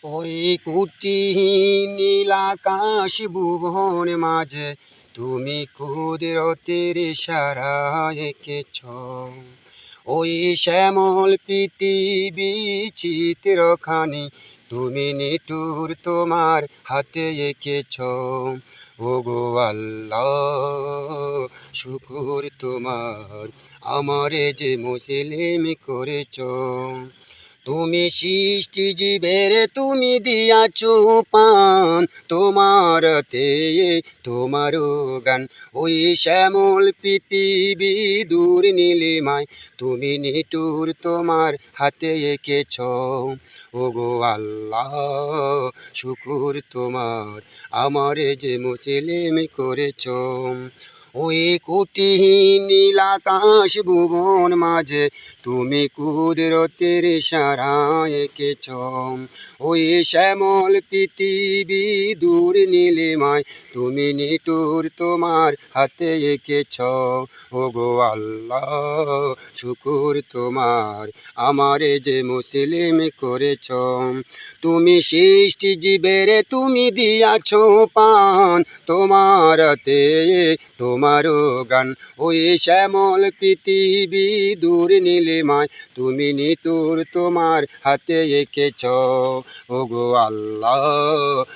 ওই কুটিহীন নীল আকাশ ভুবন মাঝে তুমি কুদরতের ইশারায় এঁকেছ। ওই শ্যামল পৃথিবী চিত্রখানি তুমি নিঠুর তোমার হাতে এঁকেছ। ওগো আল্লাহ, শুকুর তোমার, আমারে যে মুসলিম করেছ। তুমি সৃষ্টি জীবের তুমি দিয়াছো পান, তোমারতে তোমারও গান। ওই শ্যামল পৃথিবী দূর নীলিমায় তুমি নিঠুর তোমার হাতে এঁকেছ। ওগো আল্লাহ, শুকুর তোমার, আমারে যে মুসলিম করেছ। ওই কুটিহীন নীল আকাশ ভুবন মাঝে তুমি কুদরতের ইশারায় এঁকেছ। ওই শ্যামল পৃথিবী দূর নীলিমায় তুমি নিঠুর তোমার হাতে এঁকেছ। ওগো আল্লাহ, শুকুর তোমার, আমারে যে মুসলিম করেছ। তুমি সৃষ্টি জীবের তুমি দিয়াছ পান, তোমারতে তোমারও গান। ওই শ্যামল পৃথিবী দূর নীলিমায় তুমি নিতুর তোমার হাতে এঁকেছ। ওগো আল্লাহ,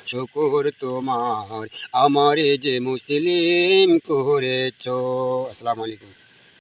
শুকুর তোমার, আমারে যে মুসলিম করেছ। আসসালামু আলাইকুম।